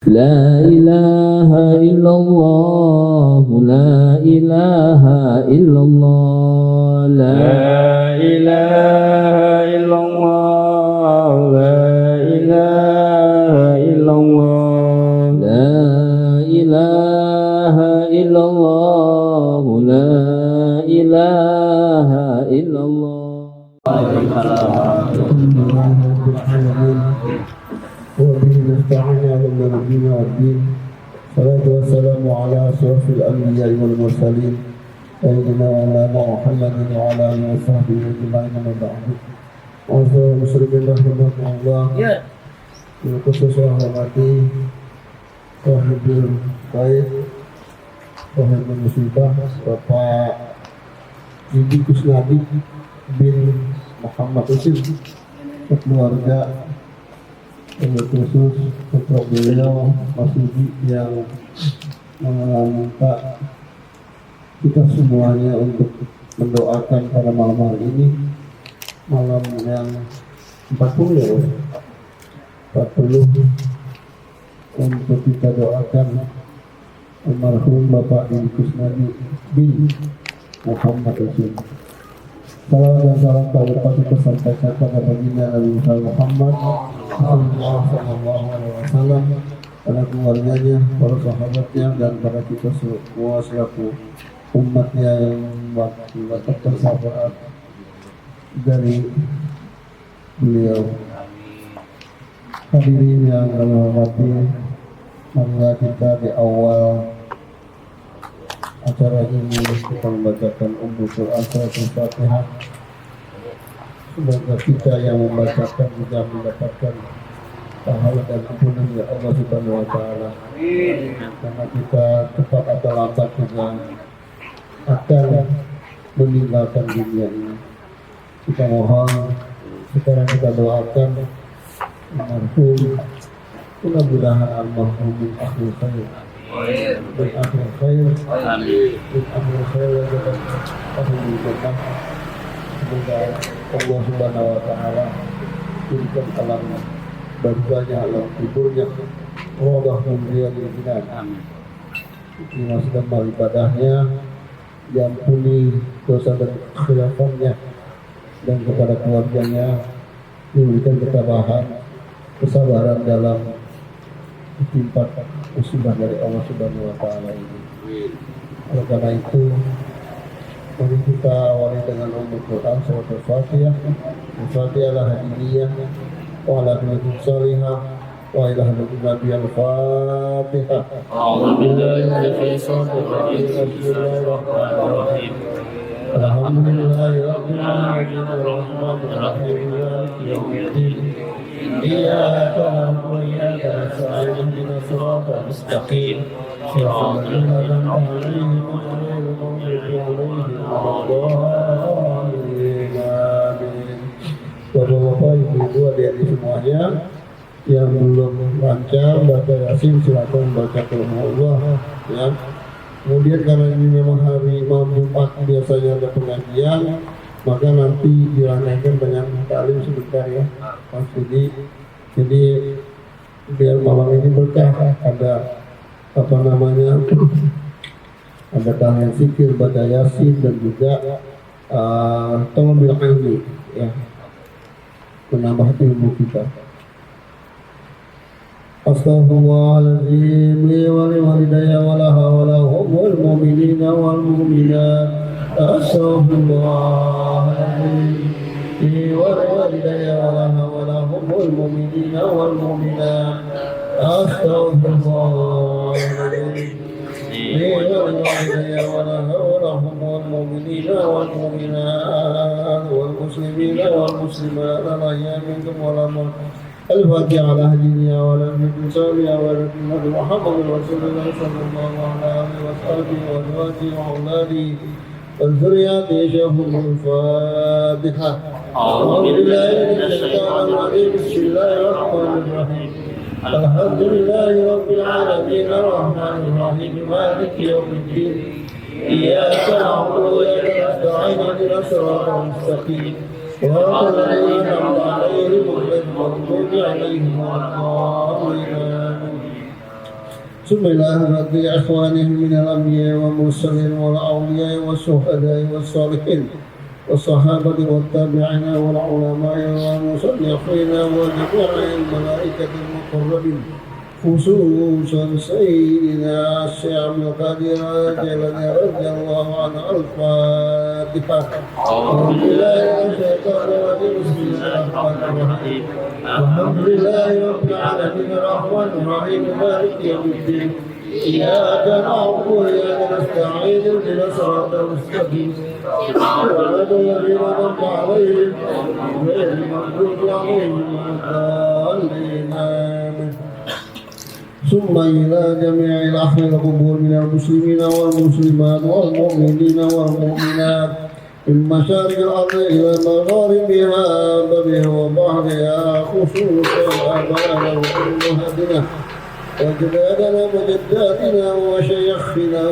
لا إله إلا الله لا إله إلا الله لا إله إلا الله لا إله إلا الله لا إله إلا الله لا إله إلا الله. وبه نستعين على الدين والدين. الصلاة والسلام على أشرف الأنبياء والمرسلين سيدنا مولانا محمد وعلى آله وصحبه أجمعين أما بعد. Ma'asyiral muslimin rahimakumullah. Yang khusus saya hormati Sahibul Khair, Sahibul Musibah, Bapak Didi Kusnadi bin Muhammad Usim, keluarga khusus untuk beliau Mas Didi yang meminta kita semuanya untuk mendoakan pada malam hari ini, malam yang 40 ya, 40 untuk kita doakan almarhum Bapak Didi Kusnadi bin Muhammad Usim. Salam dan salam tak lupa kita sampaikan kepada baginda Nabi Muhammad Sallallahu Alaihi Wasallam, pada keluarganya, para sahabatnya, dan pada kita semua selaku umatnya yang mendapat persahabatan dari beliau. Hadirin yang kami hormati, marilah kita di awal acara ini kita membacakan Ummul Quran Suratul Fatihah. Semoga kita yang membacakan juga mendapatkan pahala dan ampunan dari Allah Subhanahu wa taala. Karena kita cepat atau lambat juga akan meninggalkan dunia ini. Kita mohon, sekarang kita doakan almarhum, mudah-mudahan almarhum min akhir khair. Min akhir khair. Amin. Min akhir khair wa akhir jannah. Semoga Allah Subhanahu wa taala berikan alam barzahnya, alam kuburnya, rodah mulia di jinan. Amin. Di masa depan ibadahnya, diampuni dosa dan kekhilafan-nya, dan kepada keluarganya diberikan ketabahan, kesabaran dalam ditimpa musibah dari Allah Subhanahu wa taala ini. Oleh karena itu, mari kita awali dengan Ummul Quran Suratul Fatihah. Al-Fatihah lah hadiyah wa ala kulli salihah wa ila nabi al-Fatihah. A'udzu billahi minasyaitonir rajim. Bismillahirrahmanirrahim. Alhamdulillahi rabbil alamin arrahmanir rahim maliki yaumiddin. Iyyaka na'budu wa iyyaka nasta'in ihdinas siratal mustaqim. Shiratal ladzina an'amta 'alaihim ghairil maghdubi 'alaihim waladdallin. Amin. Bapak-bapak, ibu-ibu, adik-adik semuanya yang belum lancar baca Yasin, silakan baca Qur'an Allah ya. Kemudian karena ini memang hari malam Jumat biasanya ada pengajian, maka nanti dilanjutkan dengan taklim sebentar ya Mas Didi. Jadi biar malam ini berkah, ada apa namanya, ada tahlilan zikir, baca Yasin, dan juga talabul ilmi ya, menambah ilmu kita. Astaghfirullahaladzim li wa li walidayya wa laha wa lahum wal mu'minina wal mu'minat. Astaghfirullahaladzim li wa li walidayya wa laha wa lahum wal mu'minina wal mu'minat. Astaghfirullahaladzim li wa li walidayya wa laha wa lahum wal mu'minina wal mu'minat wal muslimina wal muslimat al-ahya'i minhum wal amwat. Al-Fatihah ala hadiniya wa ala nabiyyina wa ala nabi Muhammad Rasulullah sallallahu alaihi wasallam wa azwajihi wa auladihi wa dzurriyyatihi syahul Fatihah. A'udzu billahi minasyaitonir rajim. Bismillahirrahmanirrahim. Alhamdulillahi rabbil alamin arrahmanir rahim maliki yaumiddin. Iyyaka na'budu wa iyyaka nasta'in ihdinas siratal mustaqim. صراط الذين أنعمت عليهم غير المغضوب عليهم ولا الضالين. ثم إلى رد إخوانهم من الأنبياء والمرسلين والأولياء والشهداء والصالحين والصحابة والتابعين والعلماء والمصنفين وجميع الملائكة المقربين خصوصا سيدنا الشيخ عبد القادر الجيلاني رضي الله عنه. الفاتحة. أعوذ بالله من الشيطان الرجيم. بسم الله الرحمن الرحيم. الحمد لله رب العالمين الرحمن الرحيم مالك يوم الدين. إياك نعبد وإياك نستعين اهدنا الصراط المستقيم صراط الذين أنعمت عليهم غير المغضوب عليهم ولا الضالين. آمين. ثم إلى جميع الأهل القبور من المسلمين والمسلمات والمؤمنين والمؤمنات من مشارق الأرض إلى مغاربها برها وبحرها خصوصا آبائنا وأمهاتنا وأجدادنا وجداتنا ومشايخنا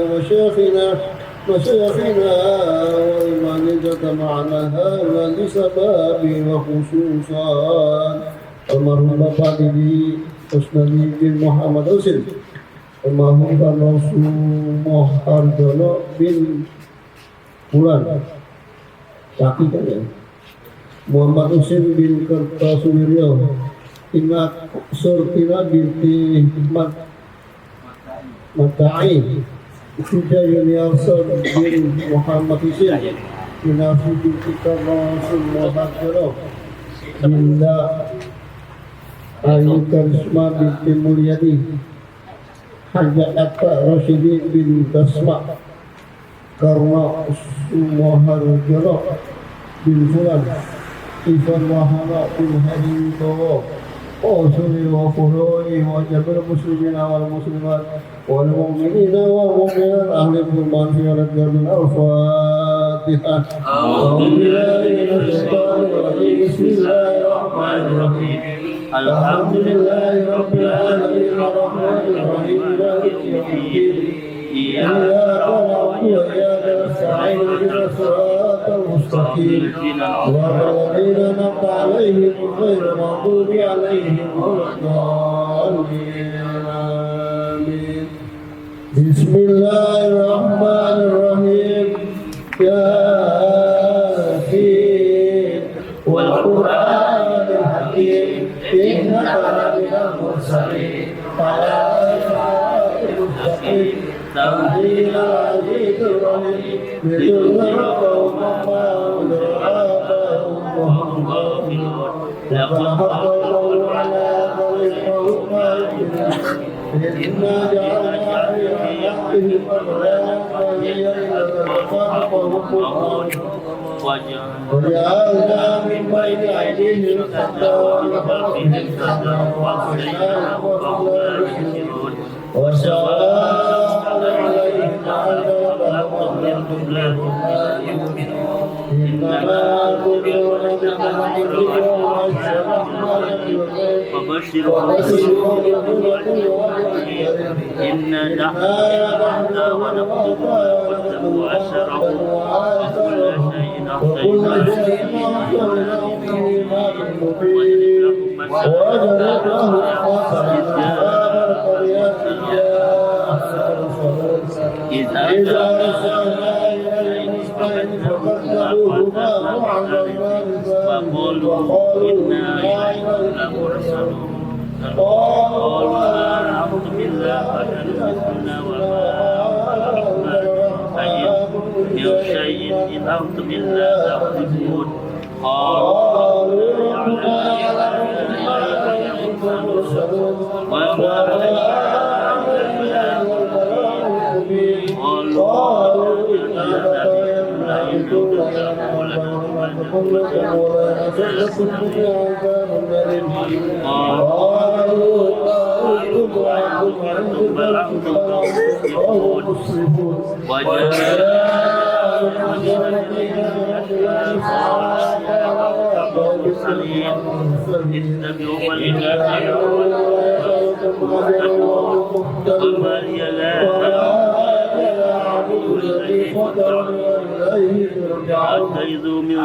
وإيماننا معنا هذا لسبب وخصوصا المرحوم فاضلي Usnadi bin Muhammad Husin, almarhum Rasul Muhardono bin Bulan, kaki kan ya, Muhammad Husin bin Kertasuwiryo, Ina Surtina binti Matai, Sida Yuniarson bin Muhammad Husin, Inafi binti Rasul Muhardono, Binda Ayu Karisma binti Mulyadi, Hajat Atta Rasyidi bin Basma, Karma Sumoharjono bin Fulan, Ivan Wahana bin Hadi Towo, Osuri wa Furoi wa Jabir Muslimina wal Muslimat wal Mu'minina wal Mu'minat ahli firman fi al-Jannah. Al-Fatihah. A'udzubillahi minasyaitonir rajim. Bismillahirrahmanirrahim. Alhamdulillahi rabbil alamin arrahmanir rahim maliki yaumiddin. Iyyaka na'budu wa iyyaka nasta'in ihdinas siratal mustaqim siratal ladzina an'amta 'alaihim ghairil maghdubi 'alaihim waladdallin. Amin. Bismillahirrahmanirrahim. Yasin wal Qur'anil hakim. Innaka laminal mursalin ala siratil mustaqim tanzilal azizir rahim litunzira qauman ma unzira aba'uhum wa hum ghafilun laqad haqqa qawlu ala qawmin ma yu'minun inna ja'alna fi a'naqihim aghlalan fa hiya ila al-azqani fa hum muqmaun وجعلنا من بين أيديهم سدا ومن خلفهم سدا وأغشيناهم فهم لا يبصرون وسواء عليهم أأنذرتهم أم لم تنذرهم لا يؤمنون إنما تؤمنون بالذكر وبشرهم إنا نحن نحن ونقصد ونقدم أشرهم وكل شيء أحصيناه في إمام مبين وجعلناه خاصة إذا أرسلنا إليهم اثنين فكذبوهما وقالوا إنا إليكم لمرسلون قالوا ما نعبد بالله فشركنا وما من شيء إن أنتم إلا تخرجون قالوا ربنا يعلم ما كنتم ترسلون وما قالوا إنا نعبد أتيذوا من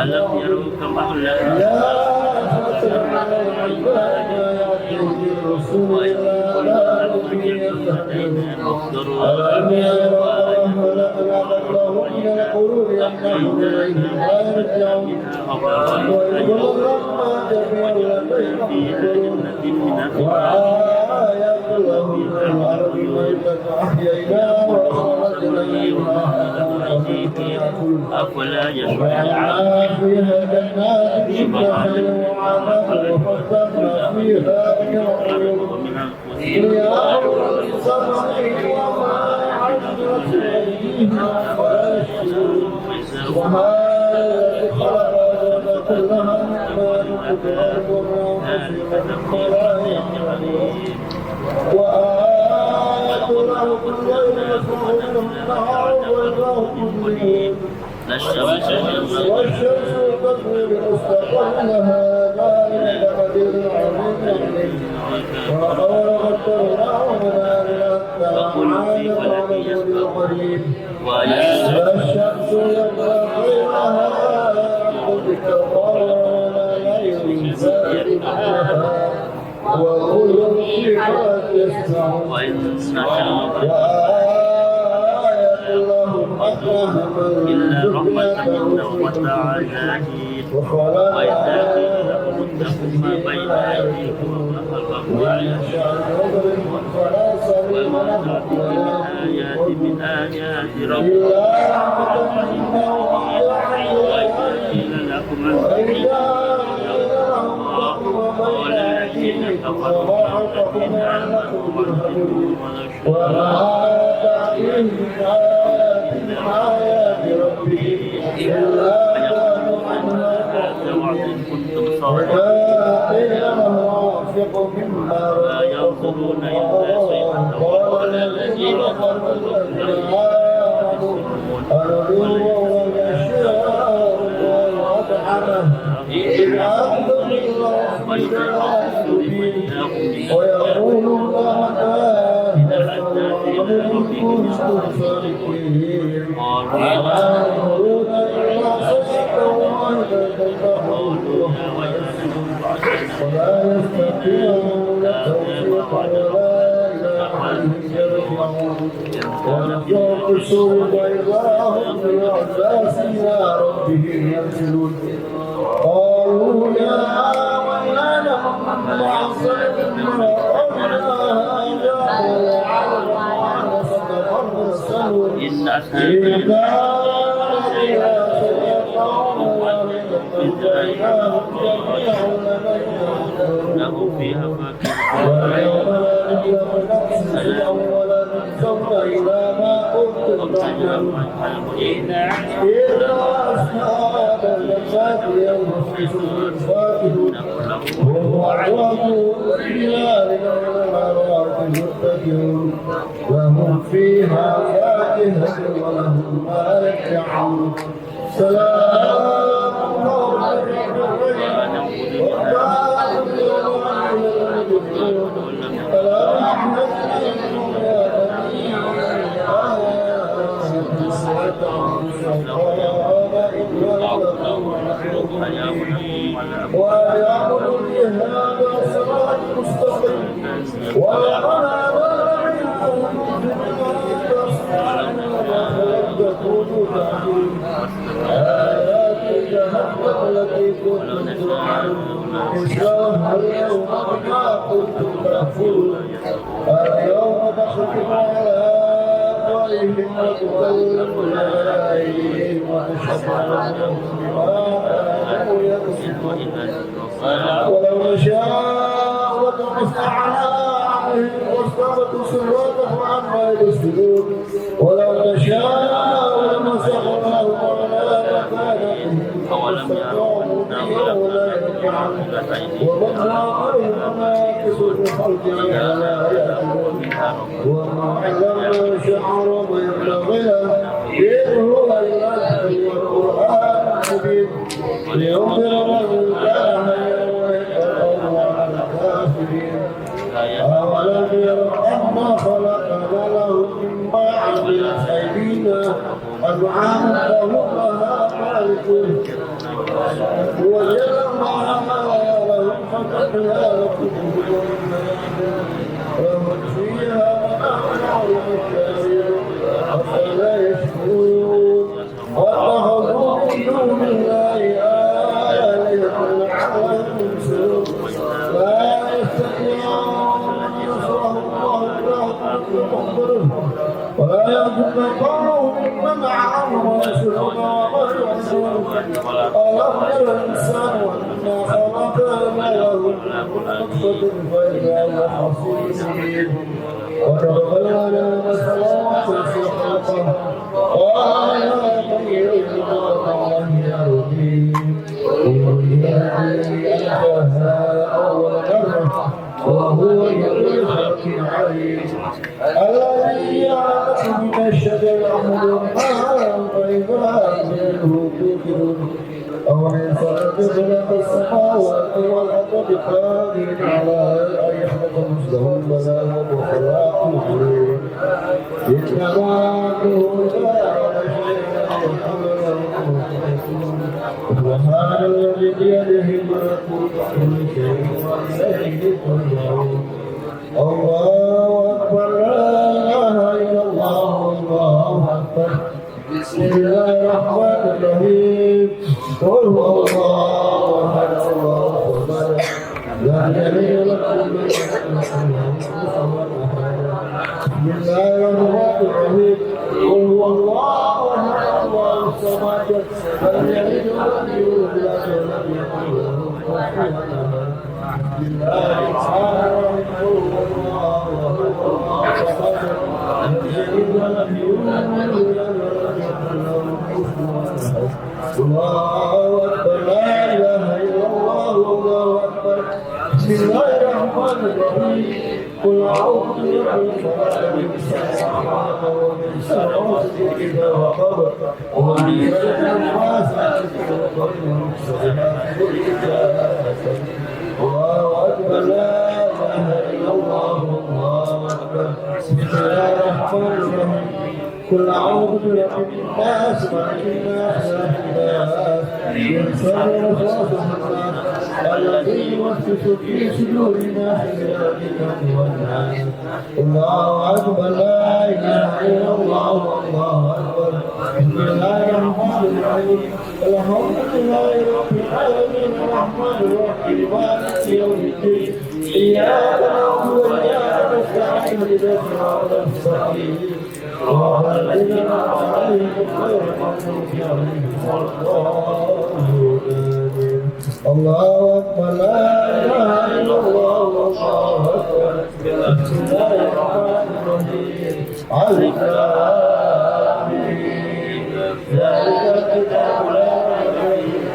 ألم يروا كم أهلكنا أفلا يشعرون فيها جنات نخيل وعنب وفجرنا فيها من الخيار والسمع وما عشرت أيديها ولا الشرور وهذه خلق كلها ما نقدر ولا يعلمون وآيات لهم الليل يسمعون النهار ويراهم الليل الشمس والشمس تجري مستقرها ذلك تقدير العزيز ولقد قدرناه منازل والشمس ينبغي لها أن تذكر ليل سابقها وكل فيها يسمعون وآيات لهم أنها إلا رحمة منا ومتاعا حين وإذا قيل لهم اتقوا ما بين أيديكم وما خلفكم وما نرد الآيات من آيات ربكم وإذا قيل لكم قال الذين كفروا إن أنكم مرهبون وما تأتيهم من آيات ربهم إلا كانوا عنها كنتم صادقين لا ينظرون إلا صيحة قال الذين كفروا الذين آمنوا أنظروا ويشاء الله أطعمه إن أنتم إلا في ضلال مبين ويقولون متى كنتم صادقين وما ينظرون إلا صيحة واحدة تخرج ولا يستطيعون توفيقا ولا إلى أهلهم يرجعون ونقصوا بيضاهم بالعباس إلى ربهم يرسلون قالوا يا ويلنا معصيتنا قبلنا هذا وعلى صدق المرسلون إن أصحاب إن كان إلى شيطان وإنهم جميعا له فيها فاكهة ويوم لا نظلم نفس ولا تجزون إلى ما كنتم تعملون إلا أصحاب الجنات يوم فاكهون ووعدوا الظلال والأنهار متكئون وهم فيها فاكهة ولهم ما يدعون سلام ويعمل بهذا صراط مستقيم ويرى آيات جهنم التي كنتم توعدون اصلوها اليوم بما كنتم تكفرون اليوم تختم على أفواههم وتكلمنا أيديهم ونشهد عليهم بما كانوا يكسبون ولو نشاء المستعان عليهم واستغفرت سراتهم عما يبصرون ولو نشاء لمسخناهم على مكانتهم أولم يروا أنا خلقنا لهم ومن عاقلهم ناقص الخلق على يأكلون وما علمنا شعر ما ينبغي له إن هو إلا والقرآن المبين لينذر من كان يوم على الكافرين أولم يروا أنا خلقنا لهم مما عملت أيدينا أنعاما فهم لها مالكون وجعلنا لهم فتحنا لكم لهم فيها منافع للكافرين أفلا يشكرون واتخذوا من دون الله آلهة لعلهم ينصرون لا يستطيعون أن ينصرهم الله ولا يجب قومهم ممن عمهم ويسرون وما يعصون ألم ير الإنسان أنا خلقنا له نطفة فإذا هو خصيم وضرب لنا مثلا في خلقه قال يا من يعلم الله يهديه أول مرة وهو بالخلق عليم الذي يعلم من الشجر الأحمر فإذا منه توقدون أولئك خلق السماوات والأرض بقادر على أن يخلق مثلهم بلى وهو خلاق عليم إنما أمره سبحان الذي بيده ملكوت كل شيء وإليه ترجعون الله أكبر لا إله إلا الله الله أكبر بسم الله الرحمن الرحيم قل هو الله أحد الله الصمد لم يلد ولم يولد بسم الله الرحمن الرحيم قل هو الله أحد الله الصمد لم يلد ولم يولد ولم يكن له كفوا أحد بسم الله الرحمن الرحيم قل هو الله أحد الله الصمد لم يلد ولم يولد ولم يكن له كفوا أحد الله أكبر لا إله إلا الله الله أكبر بسم الله الرحمن الرحيم قل أعوذ برب الفلق من شر ما خلق ومن شر غاسق إذا وقب ومن شر الحاسد ومن شر حاسد إذا حسد الله أكبر لا إله إلا الله الله أكبر بسم الله الرحمن الرحيم قل أعوذ برب الناس ملك الناس إله الناس من شر وسواس الناس الذي يوسوس في صدور الناس من الجنة والناس الله أكبر لا إله إلا الله الله أكبر بسم الله الرحمن الرحيم الحمد لله رب العالمين الرحمن الرحيم مالك يوم الدين إياك نعبد وإياك نستعين اهدنا الصراط المستقيم صراط الذين أنعمت عليهم غير المغضوب عليهم ولا الضالين الله أكبر لا إله إلا الله الله أكبر بسم الله الرحمن الرحيم عليك ذلك الكتاب لا ريب فيه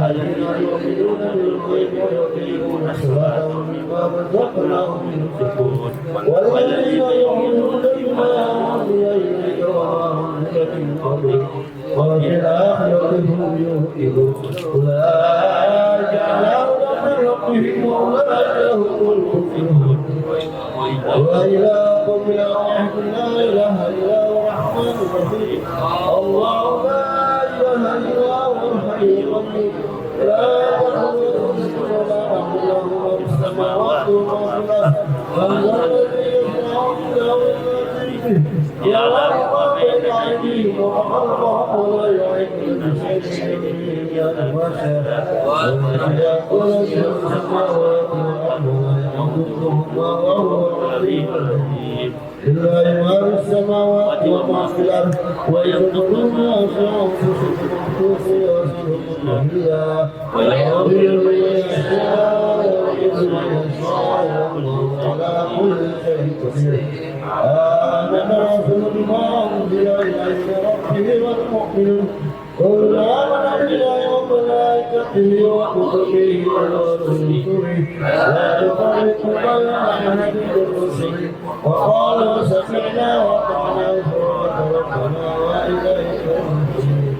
الذين يؤمنون بالغيب ويقيمون الصلاة ومما رزقناهم ينفقون والذين يؤمنون بما أنزل إليك وما أنزل من قبلك وبالآخرة هم يوقنون أولئك على هدى من ربهم وأولئك هم المفلحون وإلهكم إله واحد لا إله إلا هو الرحمن الرحيم الله لا إله إلا هو الحي القيوم لا تأخذه سنة ولا نوم له ما في السماوات وما في الأرض من ذا الذي يشفع عنده إلا بإذنه يعلم ما بين أيديهم وما خلفهم ولا يحيطون بشيء من علمه إلا بما شاء وسع كرسيه السماوات والأرض ولا يئوده حفظهما وهو العلي العظيم لله ما في السماوات وما في الأرض ويخلقون ما في أنفسهم ويخلقون ما في الله ويغفر من يشاء لمن يشاء والله على كل شيء قدير آمن الرسول بما أنزل إليه من ربه والمؤمنون كل آمن بالله وملائكته وكتبه ورسله لا نفرق بين أحد من رسله وقالوا سمعنا وأطعنا غفرانك ربنا وإليك المصير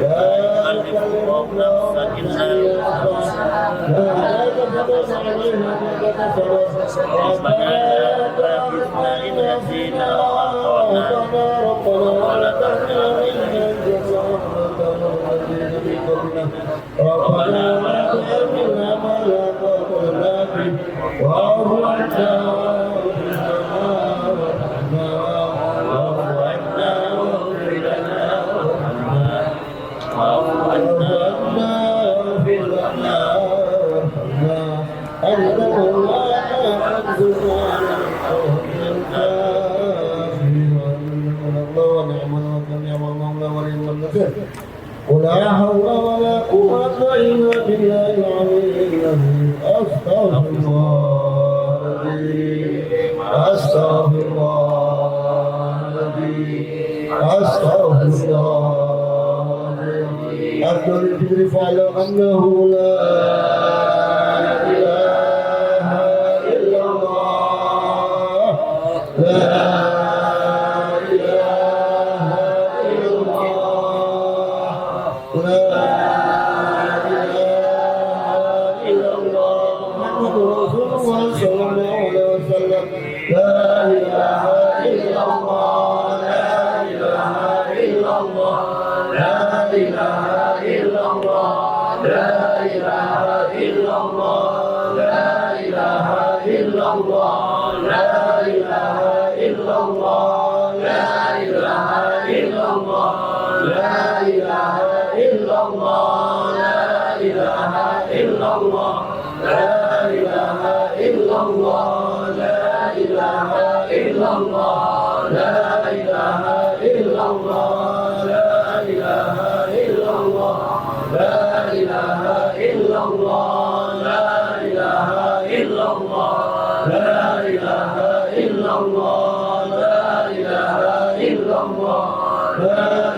لا نكلف نفسا إلا وسعها لا تكلف عليها ما كسبت ربنا لا تؤاخذنا إن نسينا وأخطأنا ربنا ولا تحمل ربنا لا تحملنا ما لا طاقة لنا به واعف عنا واغفر لنا واغفر لنا أنت مولانا فانصرنا على القوم الكافرين الله ونعم الوكيل يا مولانا ونعم النصير ولا حول ولا قوة إلا بالله العلي العظيم أستغفر الله العظيم أستغفر الله العظيم أستغفر الله العظيم أقول الفجر فاعلم أنه لا إله إلا الله لا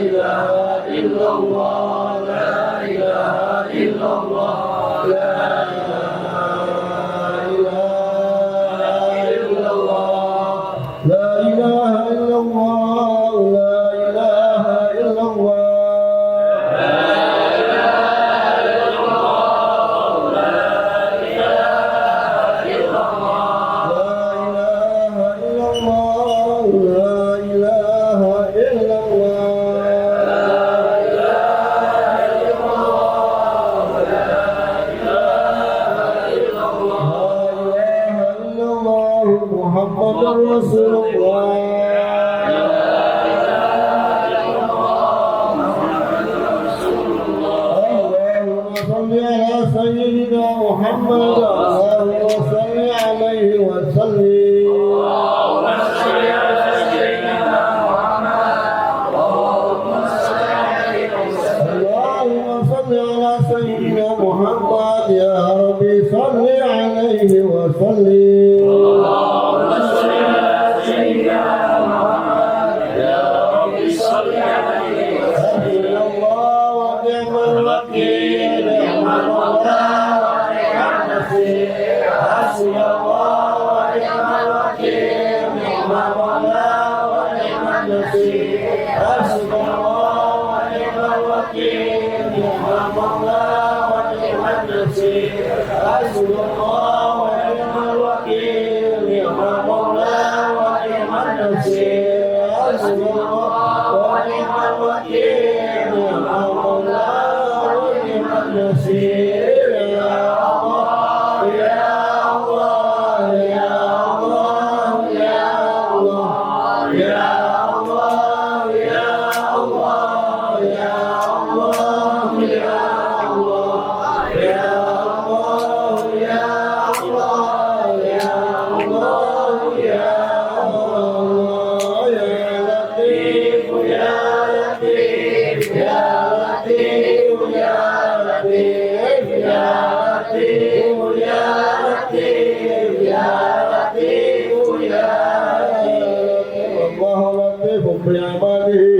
Ya بعباده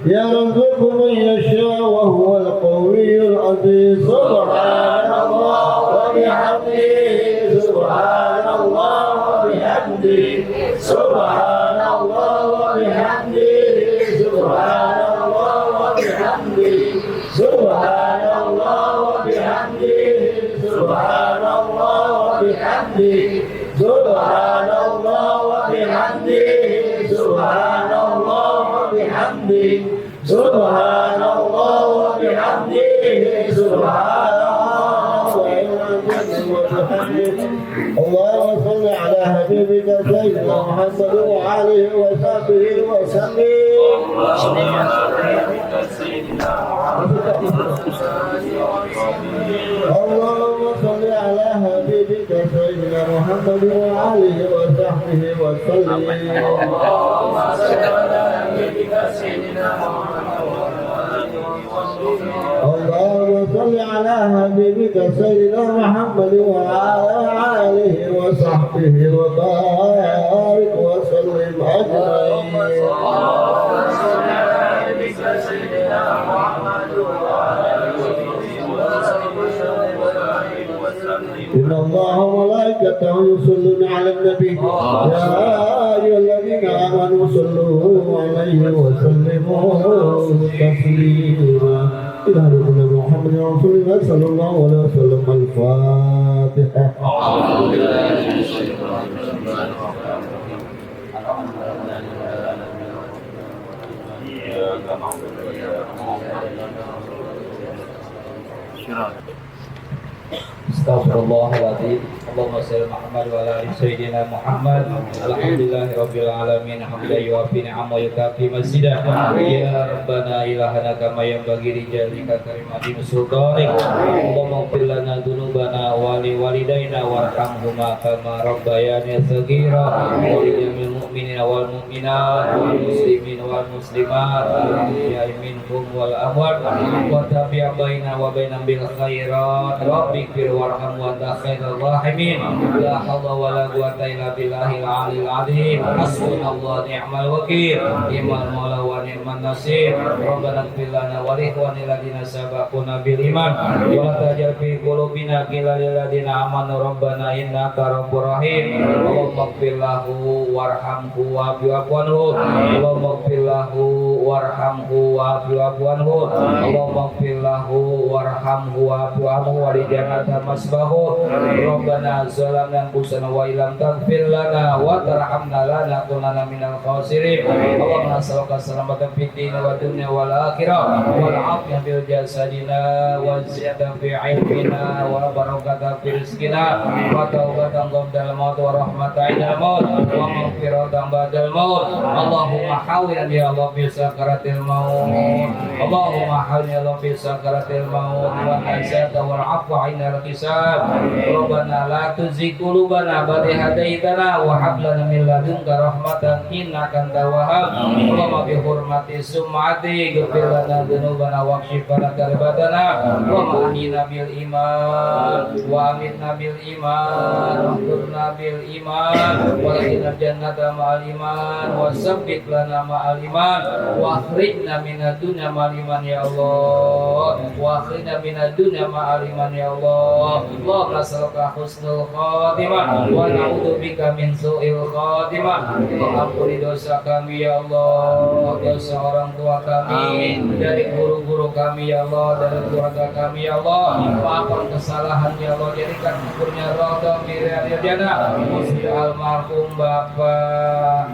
يرزق من يشاء وهو القوي العزيز سبحان الله وبحمده سبحان الله وبحمده سبحان الله وبحمده سبحان الله وبحمده سبحان الله وبحمده سبحان الله وبحمده سبحان الله وبحمده سبحان الله وبحمده سبحان الله وبحمده سبحان اللهم صل على حبيبك سيدنا محمد وعلى وصحبه وسلم اللهم صل على حبيبك سيدنا محمد وعلى وصحبه وسلم اللهم صل على حبيبك سيدنا اللهم صل على حبيبك سيدنا محمد وعلى آله وصحبه وبارك وسلم أجمعين إن الله وملائكته يصلون على النبي يا أيها الذين آمنوا صلوا عليه وسلموا تسليما إلى رسول محمد رسول الله صلى الله عليه وسلم الفاتحة أعوذ بالله من الشيطان الرجيم Astagfirullahaladzim. Allahumma salli Muhammad wa ala ali sayyidina Muhammad. Alhamdulillahi rabbil alamin. Hamdan yuwafi ni'ama yukafi masjidah. Ya Rabbana ilahana kama yanbaghi li jalika karimati sultanik. Allahumma ighfir lana dzunubana wa li walidayna warhamhuma kama rabbayani shaghira. Wa li jamil mu'minina wal mu'minat wal muslimin wal muslimat ya minhum wal amwat wa tabi' baina wa bainam bil khairat. Rabbighfir warham wa anta khairur rahimin. La haula wala quwwata illa billahil aliyil azim. Hasbunallahu ni'mal wakil. Ni'mal maula wa ni'man nasir. Rabbana ighfir lana wa li ikhwanina alladziina sabaquna bil iman wa la taj'al fi qulubina ghillan lil ladziina amanu rabbana innaka rabbur rahim. Allahumma ighfir lahu warhamhu wa'fu anhu. Allahumma ighfir lahu warhamhu wa'fu anhu. Allahumma ighfir lahu warhamhu wa'fu anhu wa li jannati masbahu. Rabbana zalamna anfusana wa illam taghfir lana wa tarhamna lanakunanna minal khasirin. Allahumma nas'aluka salamatan fid din wa dunya wal akhirah wal afiyah fil jasadina wa ziyadatan fi ilmina wa barakatan fi rizqina wa taubatan qabla al-maut wa rahmatan 'inda al-maut wa maghfiratan ba'da al-maut. Allahumma hawwin ya Allah fi sakaratil maut. Allahumma hawwin ya Allah fi sakaratil maut wa najata wal afwa 'inda al-hisab. Rabbana la tuzigh qulubana ba'da idh hadaitana wa hab lana min ladunka rahmatan innaka antal wahhab. Allahumma bi hurmati sum'ati ighfir lana dzunubana waqshif lana karbatana wa ma'ina bil iman wa amitna bil iman wa khudna bil iman wa lana jannata ma'al iman wa sabbit lana ma'al iman wa akhrijna minad dunya ma'al iman ya Allah wa akhrijna minad dunya ma'al iman ya Allah. Allahumma nas'aluka husnul khatimah wa na'udzubika min su'il khatimah. Ampuni dosa kami ya Allah, dosa orang tua kami, dari guru-guru kami ya Allah, dari keluarga kami ya Allah. Maafkan kesalahan ya Allah, jadikan kuburnya Radha Mirya Jana Musti almarhum Bapak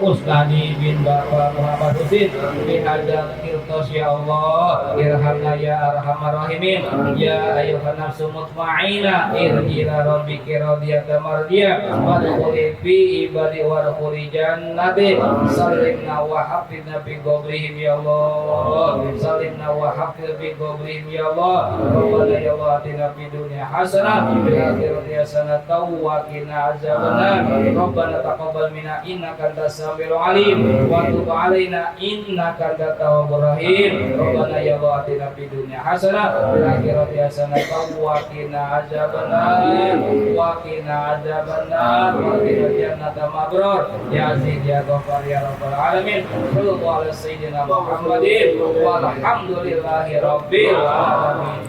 Ustadi bin Bapak Muhammad Husin bin Hadam Kirtos ya Allah. Irhamna ya arhamar rahimin. Ya ayuhan nafsu mutma'inah irjila rabbiki radiyatan mardiyah wadkhuli fi ibadi wadkhuli jannati. Salimna wa hafidna fi qabrihim ya Allah. Salimna wa hafidna fi qabrihim ya Allah. Rabbana ya Allah atina fid dunya hasanah wa fil akhirati hasanah wa qina azabannar. Rabbana taqabbal minna innaka antas samiul alim wa tub alaina innaka antat tawwabur rahim. Rabbana ya Allah atina fid dunya hasanah wa fil akhirati hasanah wa qina adzabannar wa qina adzabannar wa qina jannata mabrur ya aziz ya ghafar ya rabbal alamin. Sallallahu ala sayyidina Muhammadin walhamdulillahi rabbil alamin.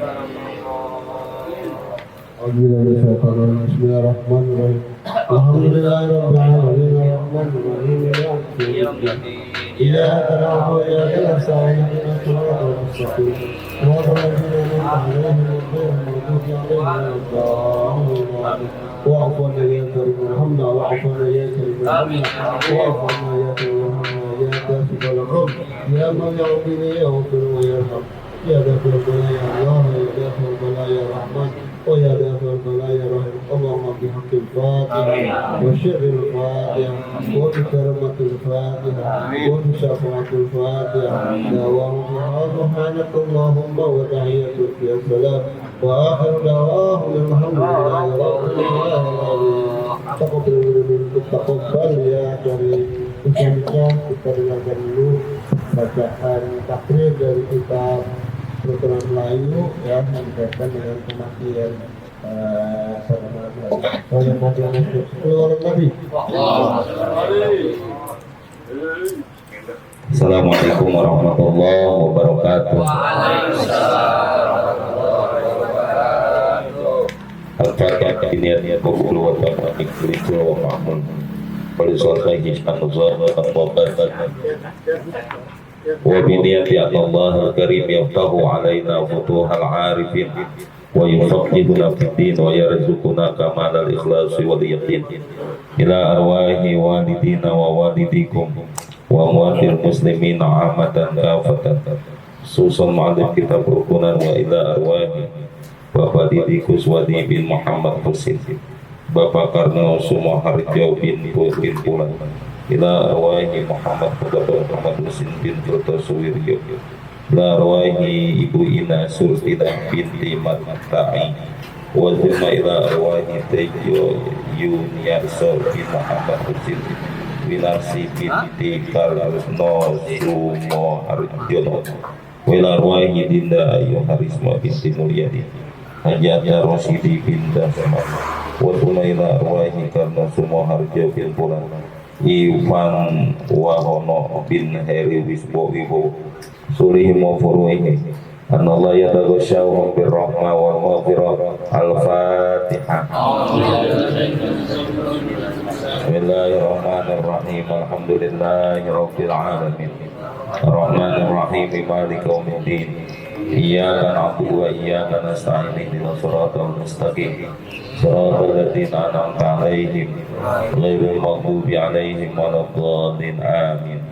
Bismillahirrahmanirrahim. Alhamdulillahirabbil alamin arrahmanirrahim iyyaka na'budu wa iyyaka nasta'in ihdinas siratal mustaqim siratal ladzina an'amta 'alaihim ghairil maghdubi 'alaihim waladdallin. واعف عنا يا كريم ارحمنا واعف عنا يا كريم ارحمنا واعف عنا يا كريم ارحمنا يا كاشف الغم يا من يعطيني يغفر ويرحم يا دافع البلاء يا الله يا دافع البلاء يا رحمن ويا دافع البلاء يا رحيم. اللهم بحق الفاتحة وشر الفاتحة وبكرمة الفاتحة وبشفاعة الفاتحة دعواهم فيها سبحانك اللهم وتحيتك يا سلام وآخر دعواهم الحمد لله رب العالمين. Taqabbal ya dari usaha kita dengarkan dulu bacaan takbir dari kitab Al-Quran Melayu ya yang berkaitan dengan kematian Assalamualaikum warahmatullahi wabarakatuh. Al-Fatihah diniyat qabul wa taqabbal kullu wa ma'mun walisallallahu wa biniyati Allah al-karim yaftahu alaina futuhal arifin wa yufaqihuna fid din wa yarzuquna kamal al-ikhlas wal yaqin ila arwahi walidina wa walidikum wa amwatil muslimin amatan kafatan susun ma'alim kitab rukunan wa ila arwahi Bapak Didi Kuswadi bin Muhammad Husin Bapak Karno Sumoharjo bin Pulan ila arwahi Muhammad Muhammad Husin bin Kertosuwiryo ila arwahi Ibu Ina Sultina binti Matai wa zuma ila arwahi Tejo Yuniarso bin Muhammad Husin Winarsi binti Karno Sumoharjo ila arwahi Dinda Ayu Harisma binti Mulyadi Hajatnya Rosidi bin Dasma Watuna ila arwahi karena semua harja bin Pulan Ivan Wahono bin Heri Wisbo Wibo Sulihi Mawfuruhi Anallah yadagosyawhum birrahma wal maghfirah. Al-Fatihah. Bismillahirrahmanirrahim. Alhamdulillahi rabbil alamin. Ar-Rahmanir-Rahim. Maliki yaumiddin. Iyyaka na'budu wa iyyaka nasta'in. Ihdinas siratal mustaqim. Siratal ladzina an'amta 'alaihim ghairil maghdubi 'alaihim waladdallin. Amin.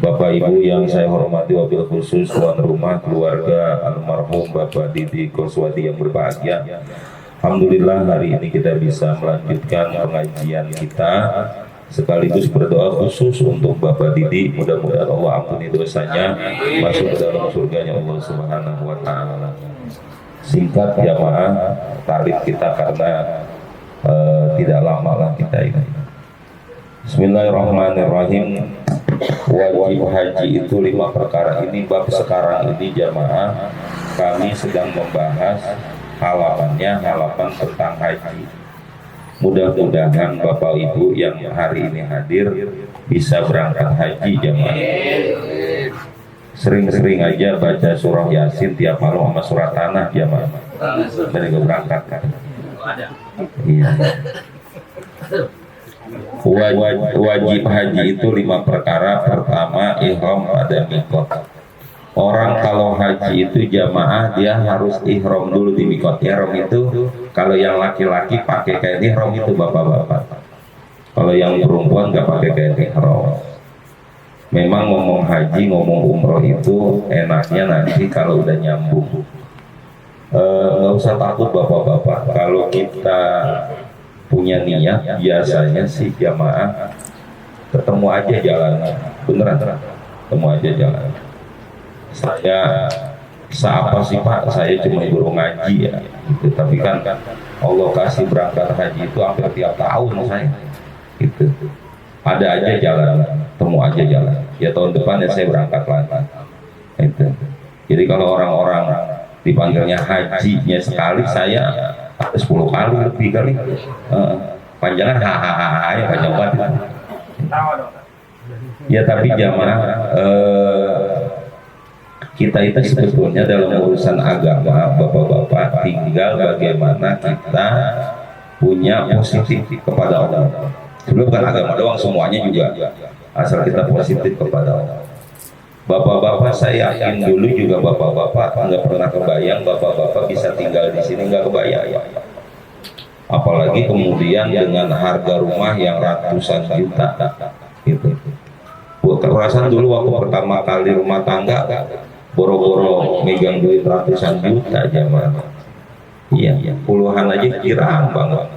Bapak Ibu yang saya hormati, wabil khusus tuan rumah keluarga almarhum Bapak Didi Kuswadi yang berbahagia. Alhamdulillah hari ini kita bisa melanjutkan pengajian kita, sekaligus berdoa khusus untuk Bapak Didi. Mudah-mudahan Allah ampuni dosanya, masuk ke dalam surganya Allah Subhanahu wa Ta'ala. Singkat jamaah tarif kita karena tidak lama lah kita ini. Bismillahirrahmanirrahim. Wajib haji itu 5 perkara. Ini bab sekarang ini jamaah kami sedang membahas halamannya, halaman tentang haji. Mudah-mudahan Bapak Ibu yang hari ini hadir bisa berangkat haji jamaah. Sering-sering aja baca surah Yasin tiap malam sama surah Tanah jamaah. Dan juga berangkat kan. Iya. Wajib haji itu 5 perkara. Pertama, ihram pada mikot. Orang kalau haji itu jamaah dia harus ihram dulu di mikot. Ihram itu kalau yang laki-laki pakai kain ihram itu bapak-bapak. Kalau yang perempuan nggak pakai kain ihram. Memang ngomong haji, ngomong umroh itu enaknya nanti kalau udah nyambung. Nggak usah takut bapak-bapak. Kalau kita punya niat, biasanya sih jamaah ketemu aja jalannya, beneran ketemu aja jalan. Saya seapa sih Pak, saya cuma guru ngaji ya gitu. Tapi kan Allah kasih berangkat haji itu hampir tiap tahun saya gitu. ada aja jalan, temu aja jalan. Ya tahun depan ya saya berangkat lagi. Itu. Jadi kalau orang-orang dipanggilnya hajinya sekali, saya 10 kali lebih kali. Panjangan hahaha ya panjang banget. Ya tapi jamaah kita itu sebetulnya dalam urusan agama bapak-bapak tinggal bagaimana kita punya positif kepada Allah. Sebelum bukan agama doang, semuanya juga asal kita positif kepada Allah. Bapak-bapak saya yakin dulu juga bapak-bapak nggak pernah kebayang bapak-bapak bisa tinggal di sini, nggak kebayang. Apalagi kemudian dengan harga rumah yang ratusan juta gitu. Kerasan dulu waktu pertama kali rumah tangga boro-boro megang duit ratusan juta zaman. Iya, puluhan aja kiraan banget.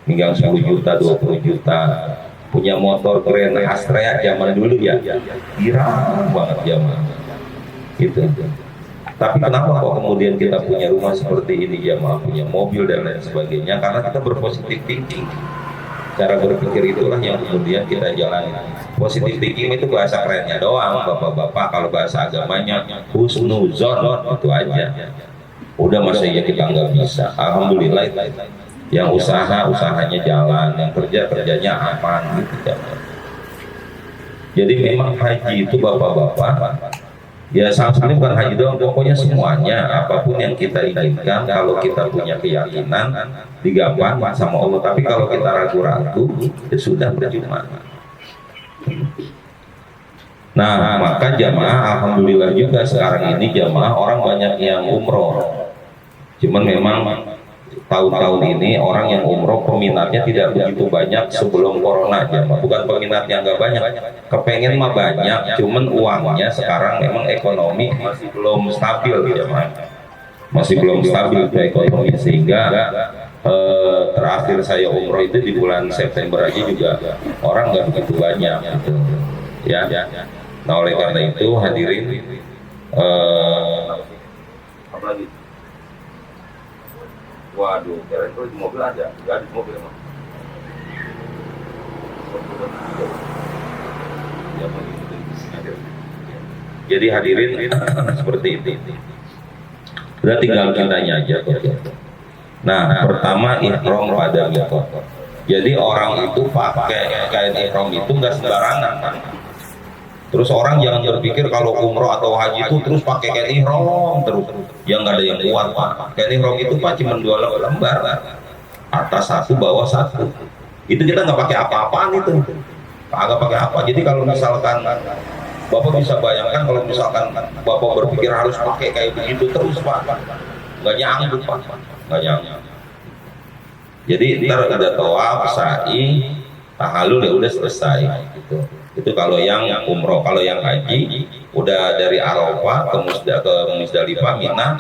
Megang 10 juta, 20 juta. Punya motor keren Astrea zaman dulu ya. Kiraan banget zaman. Gitu. Tapi kenapa kok kemudian kita punya rumah seperti ini jamaah, punya mobil dan lain sebagainya? Karena kita berpositif thinking. Cara berpikir itulah yang kemudian kita jalani. Positif thinking itu bahasa kerennya doang, bapak-bapak. Kalau bahasa agamanya husnuzon, itu aja. Udah masa ya kita nggak bisa. Alhamdulillah yang usahanya jalan, yang kerjanya aman gitu ya. Jadi memang haji itu bapak-bapak ya sebenarnya bukan haji doang, pokoknya semuanya apapun yang kita inginkan kalau kita punya keyakinan digampang sama Allah. Tapi kalau kita ragu-ragu ya sudah percuma. Nah maka jamaah alhamdulillah juga sekarang ini jamaah orang banyak yang umroh. Cuman memang tahun-tahun ini orang yang umroh peminatnya tidak begitu banyak sebelum corona jamaah. Bukan peminatnya nggak banyak, kepengen mah banyak, cuman uangnya sekarang memang ekonomi masih belum stabil jamaah. Masih belum stabil itu ekonomi sehingga terakhir saya umroh itu di bulan September aja juga orang nggak begitu banyak gitu. Ya. Nah oleh karena itu hadirin apa lagi? Waduh, kira itu di mobil aja, nggak ada di mobil emang. Jadi hadirin seperti itu. Udah tinggal kitanya aja. Nah, pertama ihram pada miqat. Jadi orang itu pakai kain ihram itu nggak sembarangan kan. Terus orang jangan berpikir kalau umroh atau haji itu terus pakai kain ihram terus. Yang nggak ada yang kuat pak. Kain ihram itu pak cuma 2 lembar, atas 1 bawah 1. Itu kita nggak pakai apa-apaan itu. Agak pakai apa. Jadi kalau misalkan Bapak bisa bayangkan kalau misalkan Bapak berpikir harus pakai kayak begitu terus pak, nggak nyanggup pak, nggak nyanggup. Jadi ntar ada tawaf, sa'i, tahallul ya udah selesai gitu. Itu kalau yang umroh. Kalau yang haji udah dari Arafah ke Musdalifah, Mina,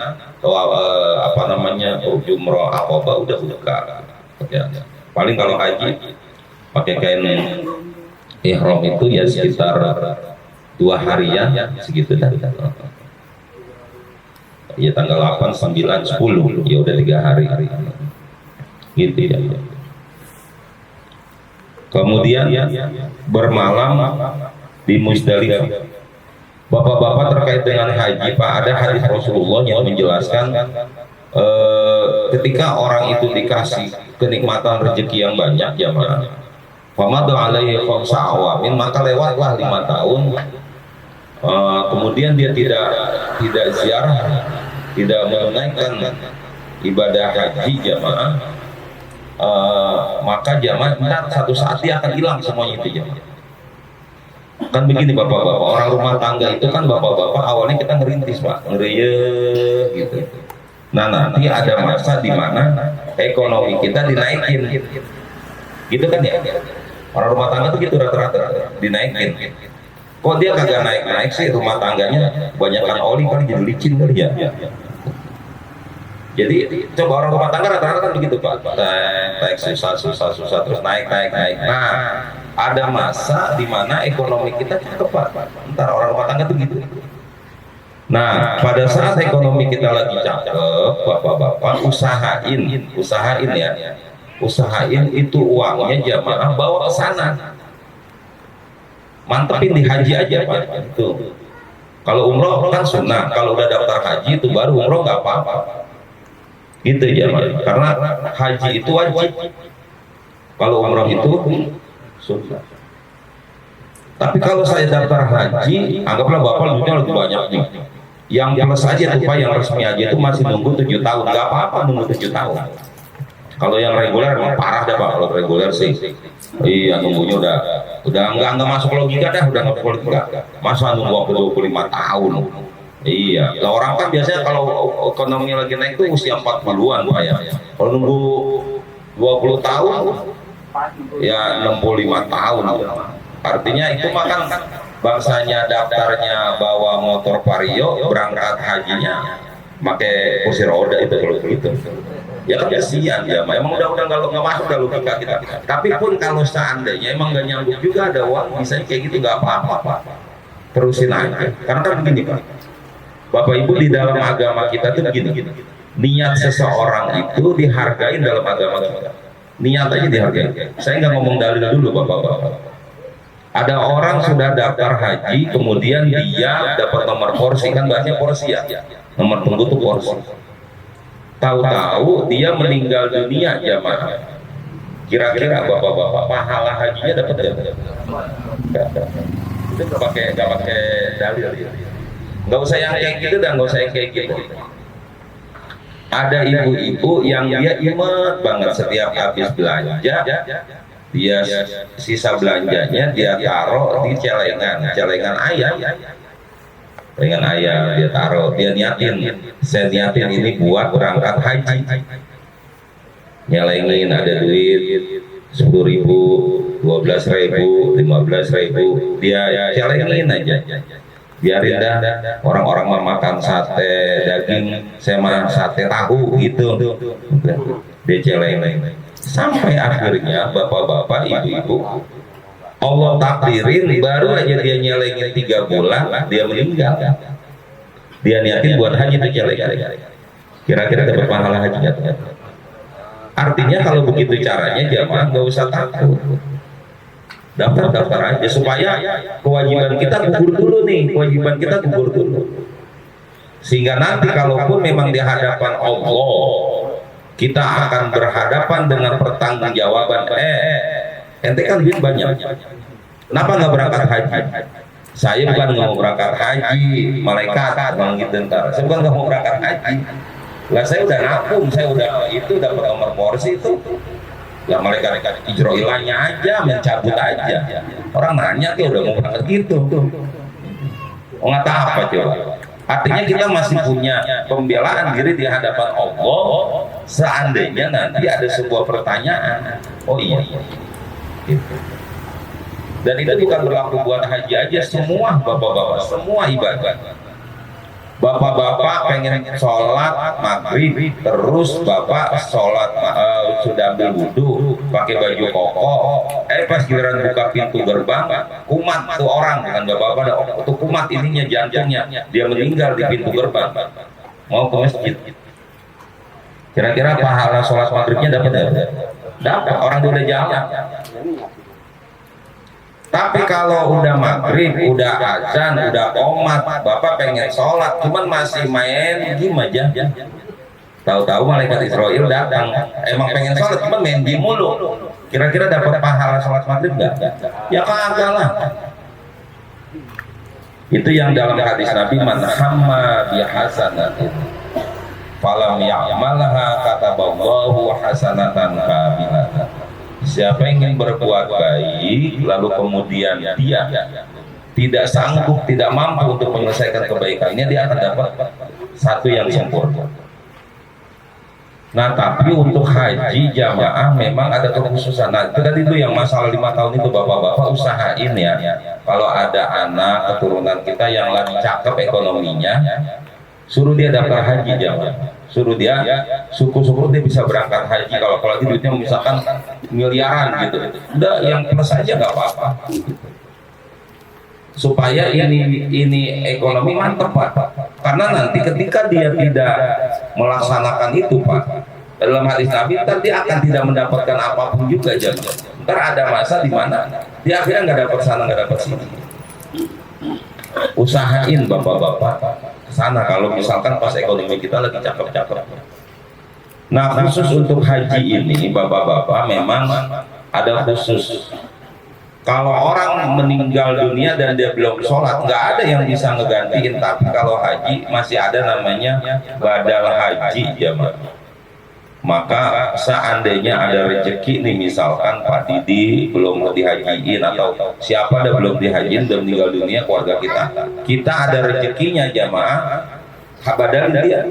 apa namanya umroh Aqabah udah buka. Ya. Paling kalau haji pakai kain ihram itu ya sekitar 2 harian segitu dah. Ya tanggal 8, 9, 10 ya udah 3 hari. Gitu ya. Kemudian bermalam di Musdalifah. Bapak-bapak terkait dengan haji pak, ada hadis Rasulullah yang menjelaskan ketika orang itu dikasih kenikmatan rezeki yang banyak jamaah, famadu alaihi khamsa awamin, maka lewatlah 5 tahun. Kemudian dia tidak ziarah, tidak menunaikan ibadah haji jamaah, maka jamaah satu saat dia akan hilang semuanya itu jamaah. Kan begini bapak-bapak, orang rumah tangga itu kan bapak-bapak awalnya kita ngerintis pak, ngeriyeh gitu. Nah nanti ada masa di mana ekonomi kita dinaikin, gitu kan ya? Orang rumah tangga tuh gitu rata-rata dinaikin. Kok dia kagak naik-naik sih rumah tangganya? Banyakkan oli kali jadi licin kali ya. Jadi coba orang rumah tangga rata-rata kan begitu pak, naik susah terus naik. Nah ada masa di mana ekonomi kita cakep pak. Ntar orang rumah tangga tuh gitu. Nah pada saat ekonomi kita lagi cakep, bapak-bapak usahain itu uangnya jamaah bawa ke sana. mantepin di haji aja Pak. Itu kalau umroh kan sunnah, kalau udah daftar haji itu baru umroh nggak apa-apa. Gitu ya Pak. Karena haji itu wajib, kalau umroh itu sunnah. Tapi kalau saya daftar haji, anggaplah Bapak duitnya lebih banyak nih. Yang plus aja tuh Pak, yang resmi aja itu masih nunggu 7 tahun, nggak apa-apa nunggu 7 tahun. Kalau yang reguler emang parah dah Pak. Kalau reguler sih, iya nunggunya udah nggak masuk logika dah, udah nggak masuk logika. Masa nunggu 25 tahun? Iya, lah orang kan biasanya kalau ekonomi lagi naik tuh usia 40-an Pak ya. Kalau nunggu 20 tahun, ya 65 tahun. Artinya itu makan bangsanya daftarnya bawa motor Vario, berangkat hajinya pakai kursi roda itu kalau begitu. Ya kan kasihan ya, emang udah nggak masuk dalam logika kita. Tapi pun kalau seandainya emang nggak nyambung juga ada uang, misalnya kayak gitu nggak apa-apa Pak, terusin aja. Karena kan begini Pak, Bapak Ibu di dalam agama kita tuh begini, niat seseorang itu dihargain dalam agama kita. Niat aja dihargain. Saya nggak ngomong dalil dulu Bapak-bapak. Ada orang sudah daftar haji, kemudian dia dapat nomor porsi, kan bahasnya porsi ya, nomor tunggu tuh porsi. Tahu-tahu dia meninggal dunia jamaah. Kira-kira Bapak-bapak pahala hajinya dapat ya? Itu nggak pakai dalil. Nggak usah yang kayak gitu dan nggak usah yang kayak gitu. Ada ibu-ibu yang dia ingat banget setiap habis belanja, dia sisa belanjanya dia taruh di celengan ayam. Dengan ayam dia taruh, dia niatin, saya niatin ini buat berangkat haji. Nyelengin ada duit 10.000, 12.000, 15.000, dia celengin aja. Biarin dah orang-orang makan sate daging, saya mah sate tahu gitu. Dia celengin. Sampai akhirnya bapak-bapak, ibu-ibu, Allah takdirin baru aja dia nyelengin 3 bulan dia meninggal. Dia niatin buat haji tuh celeng. Kira-kira dapat pahala haji nggak? Artinya kalau begitu caranya jamaah nggak usah takut. Daftar aja supaya kewajiban kita gugur dulu nih, sehingga nanti kalaupun memang di hadapan Allah kita akan berhadapan dengan pertanggungjawaban. Ente kan duit banyak, kenapa nggak berangkat haji? Saya bukan nggak mau berangkat haji, malaikat bang gitu ntar. Saya bukan nggak mau berangkat haji. Lah saya udah nabung, saya udah itu dapat nomor porsi itu. Lah malaikat ijroilahnya aja, mencabut aja. Orang nanya tuh udah mau berangkat gitu. Oh nggak tahu apa coba. Artinya kita masih punya pembelaan diri di hadapan Allah. Seandainya nanti ada sebuah pertanyaan, oh iya. Gitu. Dan itu bukan berlaku buat haji aja, semua bapak-bapak, semua ibadah. Bapak-bapak pengen sholat maghrib, terus bapak sholat sudah ambil wudhu, pakai baju koko, pas giliran buka pintu gerbang, kumat tuh orang, bukan bapak-bapak, tuh kumat ininya jantungnya, dia meninggal di pintu gerbang, mau ke masjid. Kira-kira pahala sholat maghribnya dapat ya? Dapat, orang dia udah jalan. Tapi kalau udah maghrib, udah azan, udah qomat, bapak pengen sholat, cuman masih main game aja. Tahu-tahu malaikat Israel datang, emang pengen sholat, cuman main game mulu. Kira-kira dapat pahala sholat maghrib nggak? Ya kagak lah. Itu yang dalam hadis Nabi, man hamma bi hasanatin falam ya'malha kataballahu hasanatan kamilatan. Siapa yang ingin berbuat baik lalu kemudian dia tidak sanggup, tidak mampu untuk menyelesaikan kebaikannya, dia akan dapat satu yang sempurna. Nah tapi untuk haji jamaah memang ada kekhususan. Nah itu tadi itu yang masalah 5 tahun itu bapak-bapak usahain ya, kalau ada anak keturunan kita yang lagi cakep ekonominya, suruh dia daftar haji jamaah. Suruh dia syukur-syukur dia bisa berangkat haji. Kalau lagi duitnya misalkan miliaran gitu, udah yang plus aja nggak apa-apa supaya ini ekonomi mantep Pak. Karena nanti ketika dia tidak melaksanakan itu Pak, dalam hadis Nabi dia akan tidak mendapatkan apapun juga jamaah. Ntar ada masa di mana di akhirnya nggak dapat sana nggak dapat sini. Usahain bapak-bapak sana kalau misalkan pas ekonomi kita lagi cakep-cakep. Nah khusus untuk haji ini bapak-bapak memang ada khusus. Kalau orang meninggal dunia dan dia belum sholat, nggak ada yang bisa ngegantiin. Tapi kalau haji masih ada namanya badal haji jamaah. Maka seandainya ada rezeki nih, misalkan Pak Didi belum dihajiin atau siapa ada belum dihajiin dan meninggal dunia keluarga kita ada rezekinya jamaah, badalin dia.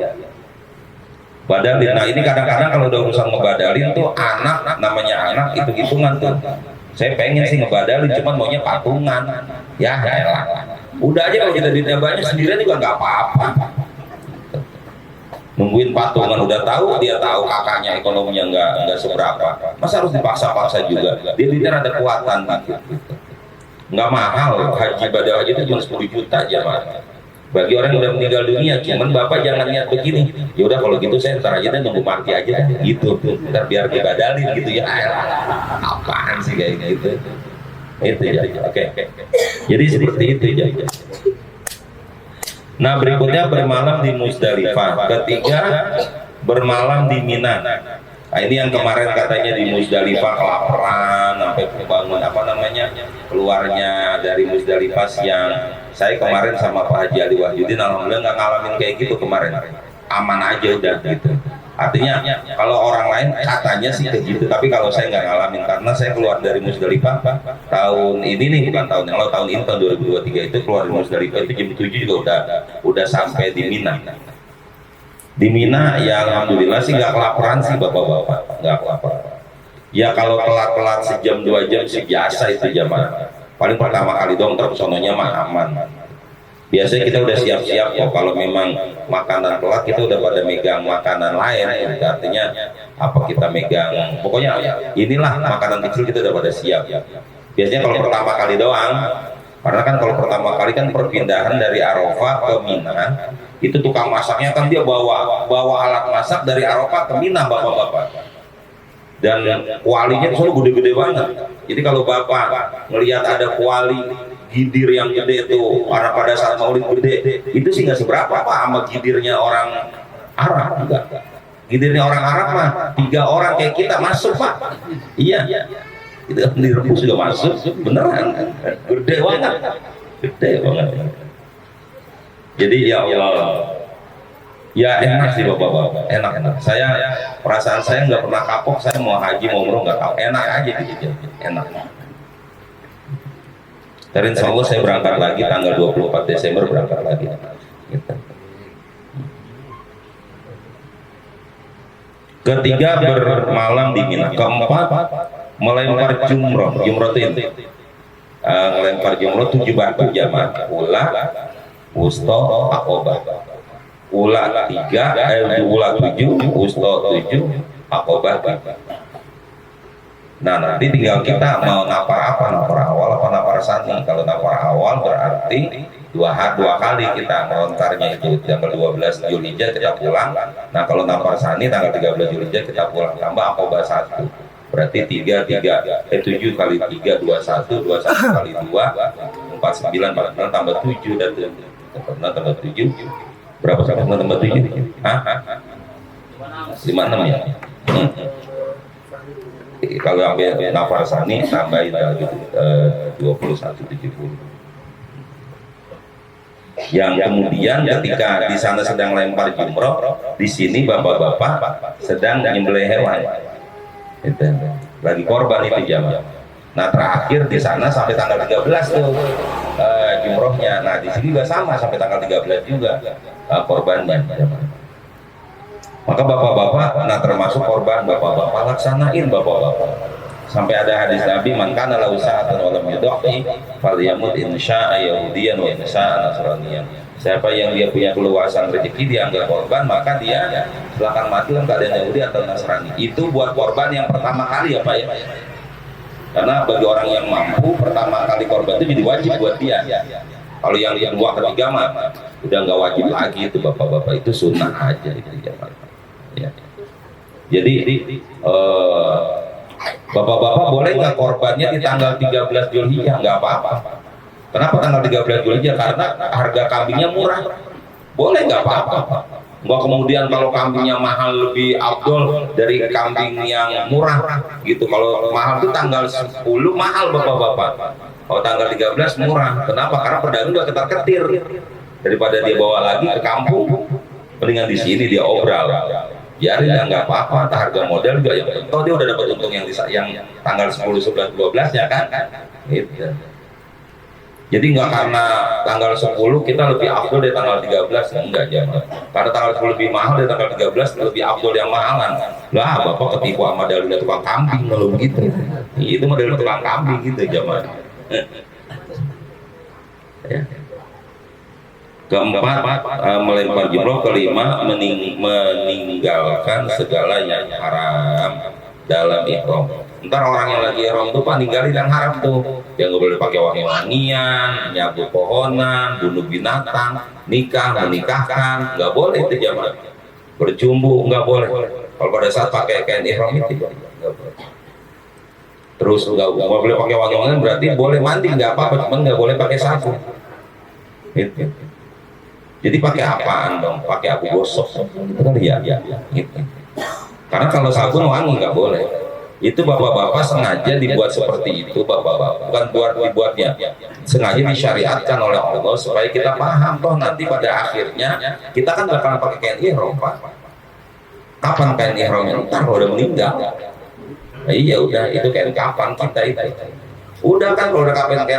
Badalin. Nah ini kadang-kadang kalau udah urusan ngebadalin tuh anak, namanya anak hitung-hitungan tuh. Saya pengen sih ngebadalin, cuman maunya patungan. Ya elah. Udah aja kalau kita duitnya banyak sendirian juga nggak apa-apa. Nungguin patungan udah tahu, dia tahu kakaknya ekonominya nggak seberapa. Masa harus dipaksa-paksa juga? Dia duitnya ada kuatan gitu. Nggak mahal, haji badal haji itu cuma 10 juta aja mah. Bagi orang yang udah meninggal dunia, cuman bapak jangan niat begini. Ya udah kalau gitu saya ntar aja deh nunggu mati aja deh, gitu. Ntar biar dibadalin gitu ya. Apaan sih kayak gitu? Itu ya. Oke. Jadi seperti itu ya. Nah berikutnya bermalam di Musdalifah. Ketiga bermalam di Mina. Nah ini yang kemarin katanya di Musdalifah kelaparan sampai bangun apa namanya keluarnya dari Musdalifah siang. Saya kemarin sama Pak Haji Ali Wahyudin alhamdulillah nggak ngalamin kayak gitu kemarin, aman aja udah gitu. Artinya kalau orang lain katanya sih kayak gitu, tapi kalau saya nggak ngalamin karena saya keluar dari Musdalifah tahun ini nih, bukan tahun yang lalu, tahun ini tahun 2023 itu keluar dari Musdalifah itu jam 7 juga udah sampai di Mina. Di Mina ya alhamdulillah sih nggak kelaparan sih bapak-bapak, nggak kelaparan. Ya kalau telat-telat sejam 2 jam sih biasa itu jamaah. Paling pertama kali dong terpesononya mah aman. Biasanya kita udah siap-siap kok kalau memang makanan telat kita udah pada megang makanan lain. Artinya apa kita megang, pokoknya inilah makanan kecil kita udah pada siap. Biasanya kalau pertama kali doang, karena kan kalau pertama kali kan perpindahan dari Arafah ke Mina, itu tukang masaknya kan dia bawa alat masak dari Arafah ke Mina bapak-bapak. Dan kualinya itu selalu gede-gede banget. Jadi kalau bapak ngelihat ada kuali gidir yang gede itu pada saat maulid gede, itu sih nggak seberapa pak sama gidirnya orang Arab juga. Gidirnya orang Arab mah 3 orang kayak kita masuk pak. Iya. Itu direbus juga masuk, beneran. Gede banget. Gede banget. Jadi ya Allah. Ya enak sih bapak-bapak, enak. Saya perasaan saya nggak pernah kapok, saya mau haji mau umroh nggak kapok, enak aja gitu, enak. Dan insya Allah saya berangkat lagi tanggal 24 Desember berangkat lagi. Gitu. Ketiga bermalam di Mina. Keempat melempar jumroh itu. Melempar jumroh 7 batu jamaah. Ula, wusta, aqobah. Ula 3, ula 7, wusta 7, aqobah 3. Nah nanti tinggal kita mau napar apa, napar awal apa napar sani. Kalau napar awal berarti dua kali kita melontarnya itu tanggal 12 Zulhijjah kita pulang. Nah kalau napar sani tanggal 13 Zulhijjah kita pulang, tambah aqobah 1. Berarti 7 kali 3 21 kali 2 49 tambah 7 dan tambah 7 berapa sama tambah 7? Hah? 56 ya? Kalau ambil nafar sani tambahin gitu 2170. Yang kemudian ketika di sana sedang lempar jumroh, di sini bapak-bapak sedang menyembelih hewan. Itu lagi korban itu jamaah. Nah terakhir di sana sampai tanggal 13 tuh jumrohnya. Nah di sini juga sama sampai tanggal 13 juga korbannya. Maka bapak-bapak, nah termasuk korban bapak-bapak laksanain bapak-bapak. Sampai ada hadis Nabi, man kana lahu sa'atun wa lam yudhi falyamut insya'a yahudiyan wa insya'a nasraniyan. Siapa yang dia punya keluasan rezeki dia anggap korban, maka dia silakan mati dalam keadaan Yahudi atau Nasrani. Itu buat korban yang pertama kali ya Pak ya. Karena bagi orang yang mampu pertama kali korban itu jadi wajib buat dia. Kalau yang kedua ketiga mah udah nggak wajib lagi itu bapak-bapak, itu sunnah aja itu ya Pak. Ya. Jadi Bapak-bapak boleh nggak korbannya di tanggal 13 Zulhijjah? Nggak apa-apa. Kenapa tanggal 13 Zulhijjah? Karena harga kambingnya murah. Boleh nggak apa-apa. Nggak kemudian kalau kambingnya mahal lebih afdol dari kambing yang murah gitu. Kalau mahal itu tanggal 10 mahal bapak-bapak. Kalau tanggal 13 murah. Kenapa? Karena pedagang udah ketar-ketir. Daripada dia bawa lagi ke kampung, mendingan di sini dia obral. Biarin ya nggak apa-apa. Harga modal juga yang penting. Dia udah dapat untung yang tanggal 10, 11, 12 ya kan? Gitu. Jadi nggak karena tanggal 10 kita lebih afdol dari tanggal 13, enggak jangan. Karena tanggal 10 lebih mahal dari tanggal 13 lebih afdol yang mahalan. Lah bapak ketipu sama dalilnya tukang kambing kalau begitu. Itu model tukang kambing gitu zaman. Ya. Keempat, melempar jumroh. Kelima, meninggalkan segala yang haram dalam ihram. Ntar orang yang lagi ihram tuh pak ninggalin yang haram tuh, yang nggak boleh pakai wangi-wangian, nyabu pohonan, bunuh binatang, menikahkan, nggak boleh itu jamaah. Bercumbu nggak boleh. Kalau pada saat pakai kain ihram itu nggak boleh. Terus nggak boleh pakai wangi-wangian, berarti boleh mandi nggak apa-apa, cuman nggak boleh pakai sapu. Itu. Jadi pakai apaan dong? Pakai abu gosok, itu kali ya. Gitu. Karena kalau sabun wangi nggak boleh. Itu bapak-bapak sengaja dibuat seperti itu, bapak-bapak. Bukan dibuatnya, sengaja disyariatkan oleh Allah supaya kita paham. Toh nanti pada akhirnya kita kan bakalan pakai kain ihram, Pak. Kapan kain ihramnya? Ntar kalau udah meninggal. Nah, iya udah, itu kain kapan kita itu. Udah kan kalau udah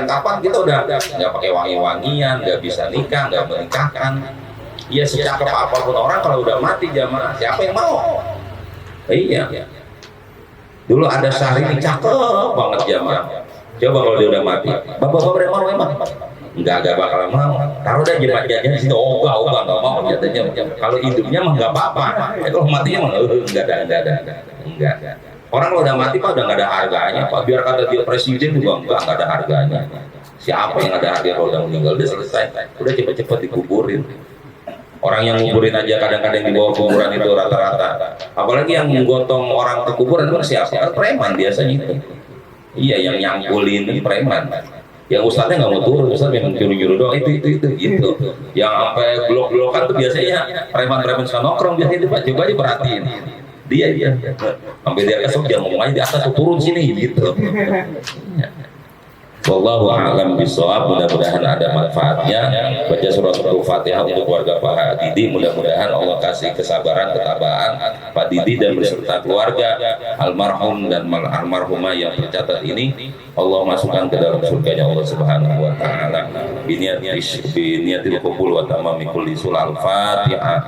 kapan kita udah nggak pakai wangi-wangian, nggak bisa nikah, nggak menikahkan. Ya secakep apapun orang kalau udah mati jamaah, siapa yang mau? Iya. Dulu ada Syahrini cakep banget jamaah. Coba kalau dia udah mati, bapak-bapak mau emang? Enggak bakalan mau. Taruh dah jemaah jajan di sini. Enggak mau jatuhnya. Kalau hidupnya mah nggak apa-apa. Kalau matinya mah enggak. Orang kalau udah mati pak udah nggak ada harganya pak. Biar kata dia presiden juga nggak ada harganya. Siapa yang ada harga kalau udah meninggal? Udah selesai. Udah cepet-cepet dikuburin. Orang yang nguburin aja kadang-kadang di bawah kuburan itu rata-rata. Apalagi yang menggotong orang ke kuburan itu siapa? Kan preman biasanya itu. Iya yang nyangkulin preman. Yang ustadznya nggak mau turun, ustadz memang nyuruh-nyuruh doang itu gitu. Yang sampai blok-blokan tuh biasanya preman-preman suka nongkrong biasanya itu pak. Coba aja perhatiin. Dia sampai dia kesel dia ngomong aja di atas turun sini gitu. Wallahu a'lam bishawab. Mudah-mudahan ada manfaatnya. Baca surat Al-Fatihah untuk keluarga Pak Didi. Mudah-mudahan Allah kasih kesabaran, ketabahan Pak Didi dan beserta keluarga almarhum dan almarhumah yang tercatat ini. Allah masukkan ke dalam surganya Allah Subhanahu wa taala. Biniyatil qabul wa tamami kulli sulal Fatihah.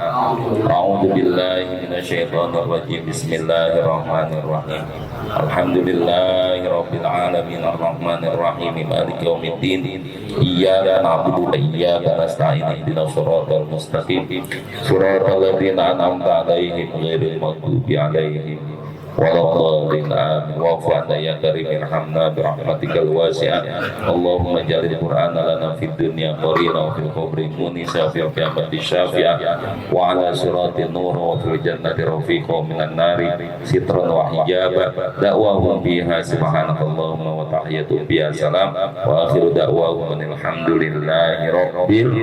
A'udzu billahi minasyaitonir rajim. Bismillahirrahmanirrahim. Alhamdulillahirabbil alamin arrahmanir rahim maliki yaumiddin. Iyyaka na'budu wa iyyaka nasta'in. Ihdinas siratal mustaqim. Siratal ladzina an'amta 'alaihim ghairil maghdubi 'alaihim waladhdallin. Amin. Wa'fu 'anna ya karim irhamna bi rahmatikal wasi'ah. Allahumma jalil qur'ana lana fid dunya qarina wa fil qabri munisa fil qiyamati syafi'ah wa 'ala siratin nur wa fil jannati rafiqa minan nari sitran wa hijaba. Da'wahum biha subhanakallahumma wa tahiyyatuhum biha salam wa akhiru da'wahum alhamdulillahi rabbil